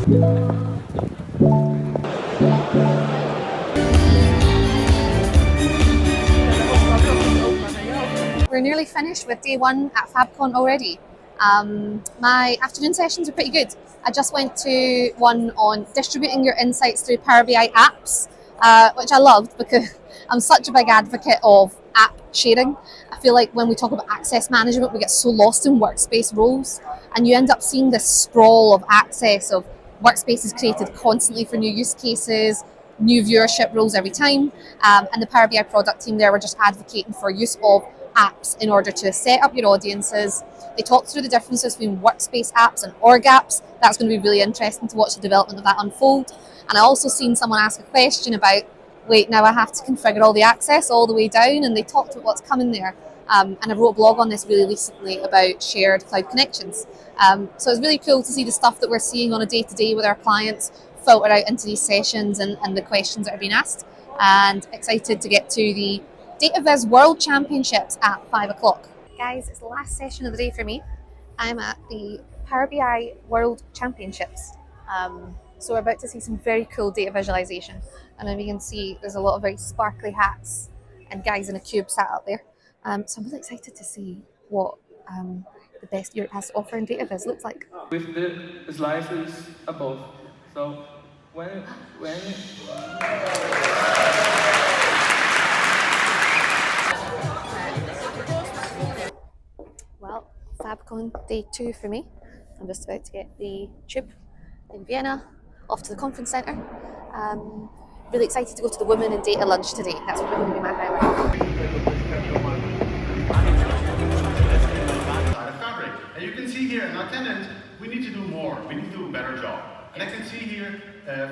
We're nearly finished with day one at FabCon already. My afternoon sessions are pretty good. I just went to one on distributing your insights through Power BI apps, which I loved because I'm such a big advocate of app sharing. I feel like when we talk about access management, we get so lost in workspace roles, and you end up seeing this sprawl of access of workspaces created constantly for new use cases, new viewership roles every time. And the Power BI product team there were just advocating for use of apps in order to set up your audiences. They talked through the differences between workspace apps and org apps. That's going to be really interesting to watch the development of that unfold. And I also seen someone ask a question about, wait, now I have to configure all the access all the way down, and they talked about what's coming there. And I wrote a blog on this really recently about shared cloud connections. So it's really cool to see the stuff that we're seeing on a day-to-day with our clients filter out into these sessions and the questions that are being asked. And excited to get to the DataViz World Championships at 5 o'clock. Guys, it's the last session of the day for me. I'm at the Power BI World Championships. So we're about to see some very cool data visualization. And as you can see, there's a lot of very sparkly hats and guys in a cube sat up there. So I'm really excited to see what the best Europe has to offer in DataViz looks like. With the slices above. So when Well, FabCon day 2 for me. I'm just about to get the tube in Vienna off to the conference centre. Really excited to go to the Women in Data lunch today. That's probably going to be my highlight. Fabric. And you can see here in our tenant, we need to do more. We need to do a better job. And I can see here,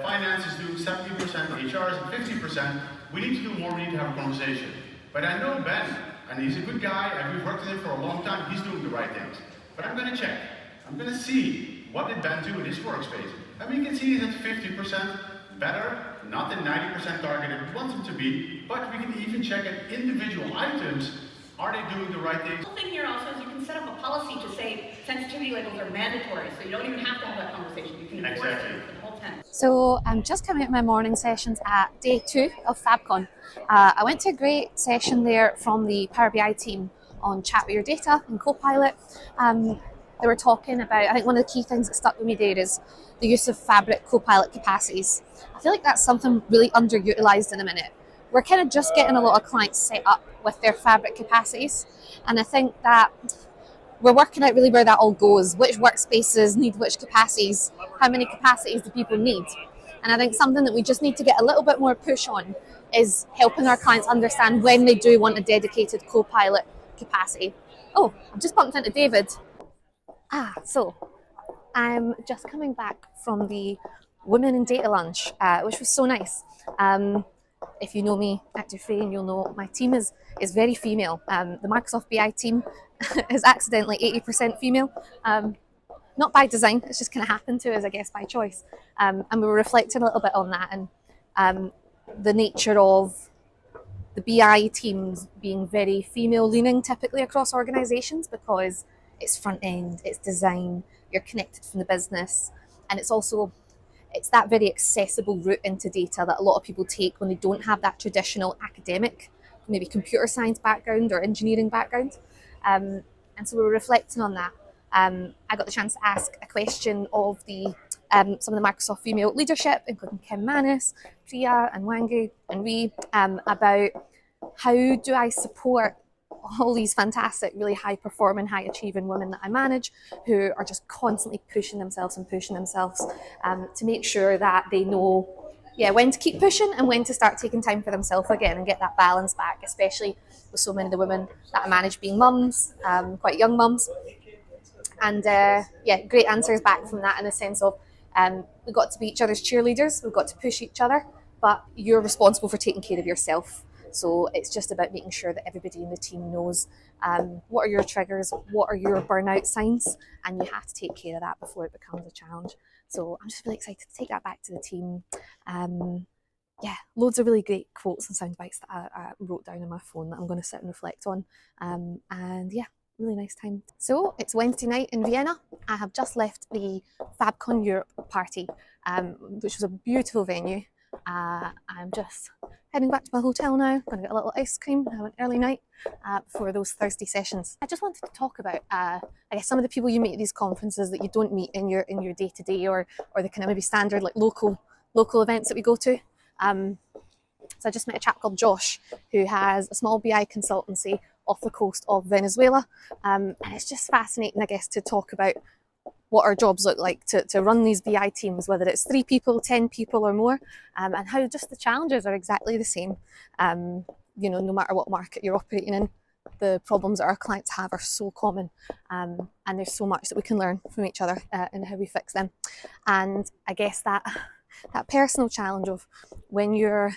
finance is doing 70%, HR is 50%. We need to do more, we need to have a conversation. But I know Ben, and he's a good guy, and we've worked with him for a long time, he's doing the right things. But I'm gonna check. I'm gonna see, what did Ben do in his workspace? And we can see he's at 50% better, not the 90% target we want him to be, but we can even check at individual items. Are they doing the right things? The thing here also is you can set up a policy to say sensitivity labels are mandatory, so you don't even have to have that conversation. You can enforce it for the whole tent. So I'm just coming out of my morning sessions at day 2 of FabCon. I went to a great session there from the Power BI team on Chat with Your Data and Copilot. They were talking about, I think one of the key things that stuck with me there is the use of Fabric Copilot capacities. I feel like that's something really underutilized in a minute. We're kind of just getting a lot of clients set up with their Fabric capacities, and I think that we're working out really where that all goes, which workspaces need which capacities, how many capacities do people need. And I think something that we just need to get a little bit more push on is helping our clients understand when they do want a dedicated Copilot capacity. Oh, I've just bumped into David. So I'm just coming back from the Women in Data lunch, which was so nice. If you know me, Active Frame, you'll know my team is very female. The Microsoft BI team is accidentally 80% female. Not by design, it's just kind of happened to us, I guess, by choice. And we were reflecting a little bit on that and the nature of the BI teams being very female leaning typically across organizations because it's front end, it's design, you're connected from the business, and it's that very accessible route into data that a lot of people take when they don't have that traditional academic, maybe computer science background or engineering background. And so we were reflecting on that. I got the chance to ask a question of some of the Microsoft female leadership, including Kim Manis, Priya and Wangu and Ree, about how do I support all these fantastic, really high performing, high achieving women that I manage who are just constantly pushing themselves to make sure that they know when to keep pushing and when to start taking time for themselves again and get that balance back, especially with so many of the women that I manage being mums, quite young mums. And great answers back from that in the sense of we've got to be each other's cheerleaders, we've got to push each other, but you're responsible for taking care of yourself. So it's just about making sure that everybody in the team knows what are your triggers, what are your burnout signs, and you have to take care of that before it becomes a challenge. So I'm just really excited to take that back to the team. Loads of really great quotes and sound bites that I wrote down on my phone that I'm going to sit and reflect on. really nice time. So it's Wednesday night in Vienna. I have just left the FabCon Europe party, which was a beautiful venue. I'm just heading back to my hotel now. I'm going to get a little ice cream and have an early night before those Thursday sessions. I just wanted to talk about, I guess, some of the people you meet at these conferences that you don't meet in your day-to-day, or the kind of maybe standard like local events that we go to. So I just met a chap called Josh, who has a small BI consultancy off the coast of Venezuela. And it's just fascinating, I guess, to talk about what our jobs look like to run these BI teams, whether it's 3 people, 10 people or more, and how just the challenges are exactly the same. You know, no matter what market you're operating in, the problems that our clients have are so common, and there's so much that we can learn from each other in how we fix them. And I guess that personal challenge of when you're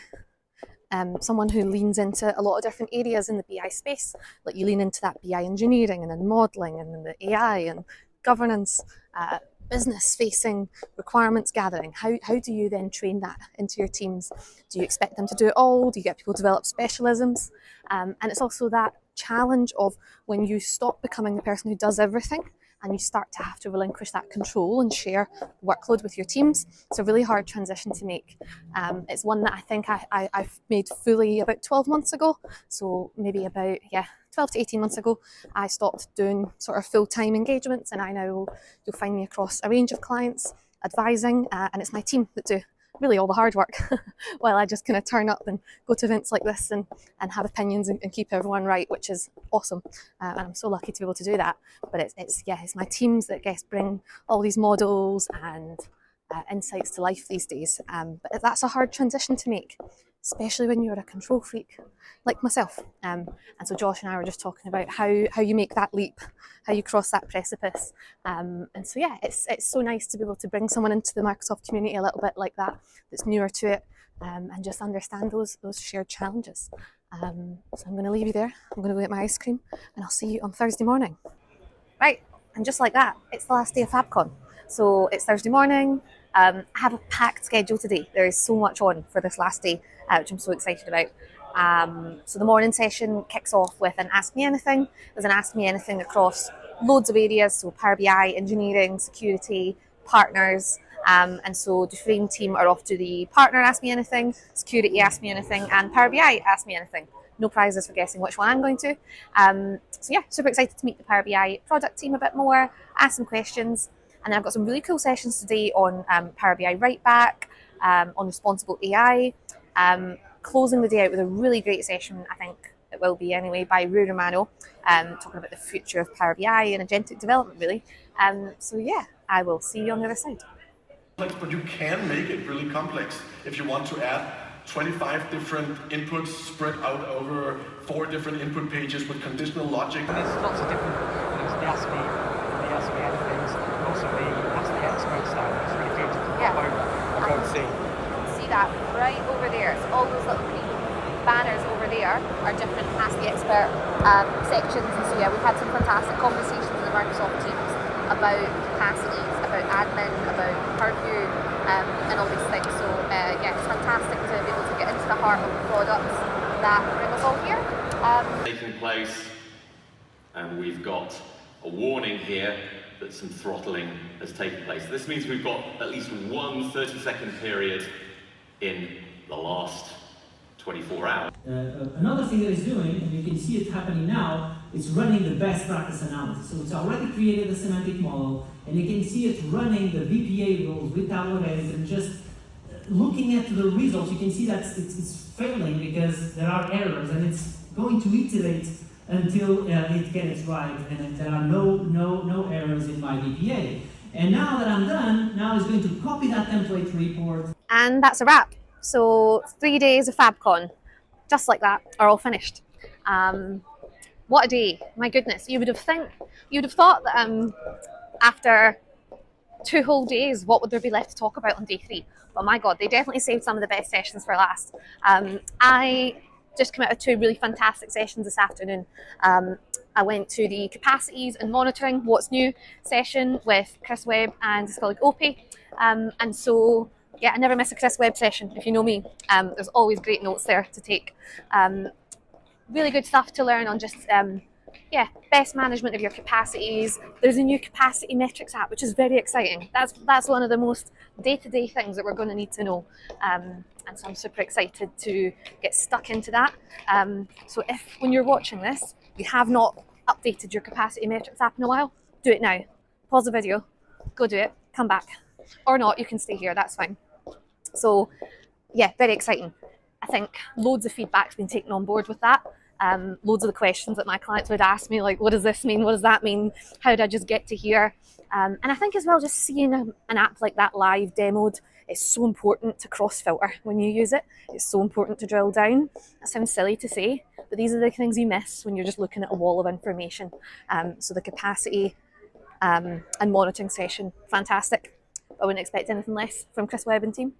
someone who leans into a lot of different areas in the BI space, like you lean into that BI engineering and then modelling and then the AI and governance, business facing requirements gathering. How do you then train that into your teams? Do you expect them to do it all? Do you get people to develop specialisms? And it's also that challenge of when you stop becoming the person who does everything and you start to have to relinquish that control and share workload with your teams. It's a really hard transition to make. It's one that I think I've made fully about 12 months ago. So maybe about, 12 to 18 months ago, I stopped doing sort of full-time engagements, and you'll find me across a range of clients advising, and it's my team that do really all the hard work while I just kind of turn up and go to events like this and have opinions and keep everyone right, which is awesome. And I'm so lucky to be able to do that. But it's my teams that bring all these models and insights to life these days. But that's a hard transition to make, especially when you're a control freak like myself. And so Josh and I were just talking about how you make that leap, how you cross that precipice. And so it's so nice to be able to bring someone into the Microsoft community a little bit like that, that's newer to it, and just understand those shared challenges. So I'm going to leave you there. I'm going to go get my ice cream, and I'll see you on Thursday morning. Right, and just like that, it's the last day of FabCon. So it's Thursday morning. I have a packed schedule today. There is so much on for this last day, which I'm so excited about. So the morning session kicks off with an Ask Me Anything. There's an Ask Me Anything across loads of areas, so Power BI, engineering, security, partners. And so the Frame team are off to the partner Ask Me Anything, security Ask Me Anything, and Power BI Ask Me Anything. No prizes for guessing which one I'm going to. Super excited to meet the Power BI product team a bit more, ask some questions. And then I've got some really cool sessions today on Power BI Write Back, on responsible AI, closing the day out with a really great session, I think it will be anyway, by Rue Romano, talking about the future of Power BI and agentic development, really. I will see you on the other side. But you can make it really complex if you want to add 25 different inputs spread out over 4 different input pages with conditional logic. There's lots of different things, the Ask Me Anythings, and also the Ask the Expert style. It's really good to pop over and go and see. See that right over there. So all those little green banners over there are different Ask the Expert sections. And so we've had some fantastic conversations with the Microsoft teams about capacities, about admin, about purview, and all these things. So it's fantastic to be able to get into the heart of the products that bring us all here. Taking place, and we've got a warning here that some throttling has taken place. This means we've got at least one 30-second period in the last 24 hours. Another thing that it's doing, and you can see it happening now, it's running the best practice analysis. So it's already created a semantic model, and you can see it running the VPA rules with Tableau Edit, and just looking at the results, you can see that it's failing because there are errors, and it's going to iterate until it gets right, and there are no errors in my VPA. And now that I'm done, now it's going to copy that template report. And that's a wrap. So 3 days of FabCon, just like that, are all finished. What a day! My goodness, you would have thought that after 2 whole days, what would there be left to talk about on day 3? But my God, they definitely saved some of the best sessions for last. I just came out of 2 really fantastic sessions this afternoon. I went to the capacities and monitoring what's new session with Chris Webb and his colleague Opie. I never miss a Chris Webb session, if you know me. There's always great notes there to take. Really good stuff to learn on just yeah, best management of your capacities. There's a new capacity metrics app, which is very exciting. That's one of the most day-to-day things that we're going to need to know. And so I'm super excited to get stuck into that. So if, when you're watching this, you have not updated your capacity metrics app in a while, do it now. Pause the video, go do it, come back. Or not, you can stay here, that's fine. So yeah, very exciting. I think loads of feedback's been taken on board with that. Loads of the questions that my clients would ask me, like, what does this mean? What does that mean? How did I just get to here? And I think as well, just seeing an app like that live demoed is so important to cross-filter when you use it. It's so important to drill down. That sounds silly to say, but these are the things you miss when you're just looking at a wall of information. So the capacity and monitoring session, fantastic. I wouldn't expect anything less from Chris Webb and team.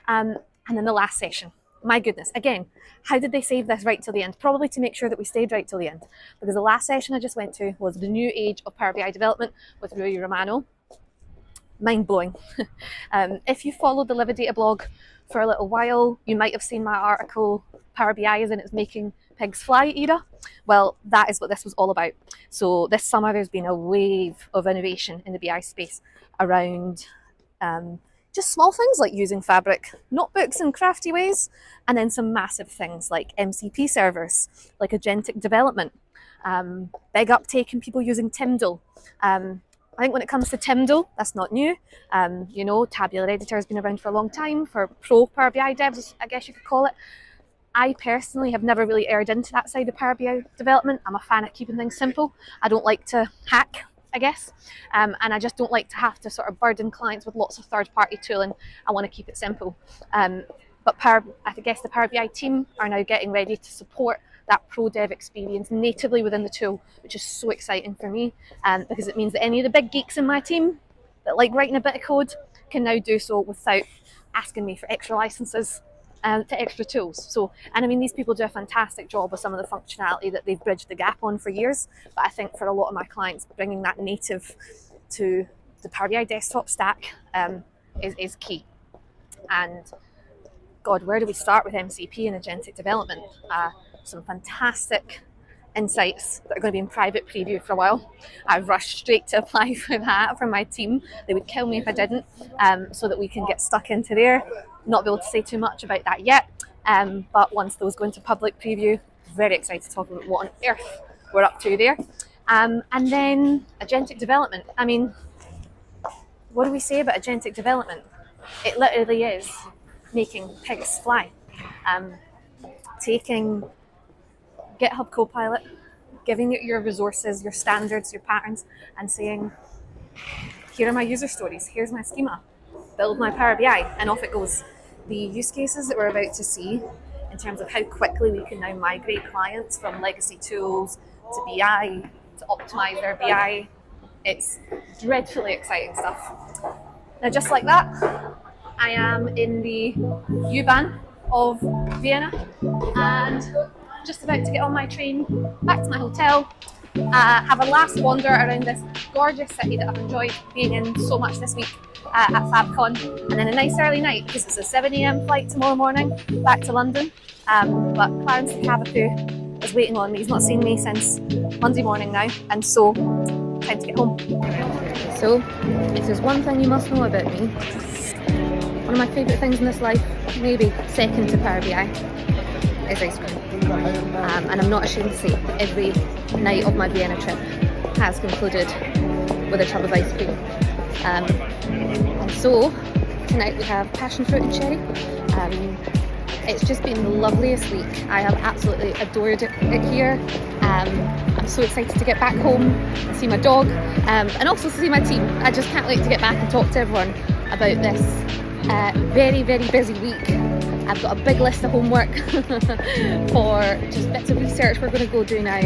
And then the last session. My goodness, again, how did they save this right till the end? Probably to make sure that we stayed right till the end. Because the last session I just went to was the new age of Power BI development with Rui Romano. Mind-blowing. If you followed the Live Data blog for a little while, you might have seen my article, Power BI is in its making pigs fly era. Well, that is what this was all about. So this summer there's been a wave of innovation in the BI space around just small things like using Fabric notebooks in crafty ways, and then some massive things like MCP servers, like agentic development, big uptake in people using Timdal. I think when it comes to Timdal, that's not new. You know, Tabular Editor has been around for a long time for pro Power BI devs, I guess you could call it. I personally have never really erred into that side of Power BI development. I'm a fan of keeping things simple. I don't like to hack, I guess, and I just don't like to have to sort of burden clients with lots of third-party tooling. I want to keep it simple. But I guess the Power BI team are now getting ready to support that pro dev experience natively within the tool, which is so exciting for me, because it means that any of the big geeks in my team that like writing a bit of code can now do so without asking me for extra licenses to extra tools. So, and I mean, these people do a fantastic job with some of the functionality that they've bridged the gap on for years, but I think for a lot of my clients, bringing that native to the Power BI desktop stack is key. And God, where do we start with MCP and agentic development? Some fantastic insights that are going to be in private preview for a while. I've rushed straight to apply for that from my team. They would kill me if I didn't, so that we can get stuck into there. Not be able to say too much about that yet, but once those go into public preview, very excited to talk about what on earth we're up to there. And then agentic development. I mean, what do we say about agentic development? It literally is making pigs fly. Taking GitHub Copilot, giving it your resources, your standards, your patterns, and saying, here are my user stories, here's my schema, build my Power BI, and off it goes. The use cases that we're about to see in terms of how quickly we can now migrate clients from legacy tools to BI, to optimize their BI, it's dreadfully exciting stuff. Now, just like that, I am in the U-Bahn of Vienna and just about to get on my train back to my hotel, have a last wander around this gorgeous city that I've enjoyed being in so much this week at FabCon, and then a nice early night because it's a 7 a.m. flight tomorrow morning back to London. But Clarence the Cavapoo is waiting on me. He's not seen me since Monday morning now, and so time to get home. So, if there's one thing you must know about me, one of my favourite things in this life, maybe second to Power BI, is ice cream. And I'm not ashamed to say that every night of my Vienna trip has concluded with a tub of ice cream. And so tonight we have passion fruit and cherry. It's just been the loveliest week. I have absolutely adored it here. I'm so excited to get back home and see my dog, and also to see my team. I just can't wait to get back and talk to everyone about this very, very busy week. I've got a big list of homework for just bits of research we're going to go do now,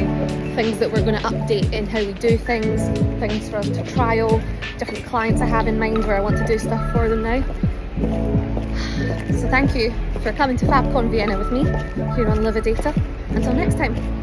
things that we're going to update in how we do things for us to trial, different clients I have in mind where I want to do stuff for them now. So thank you for coming to FabCon Vienna with me here on Live Data. Until next time.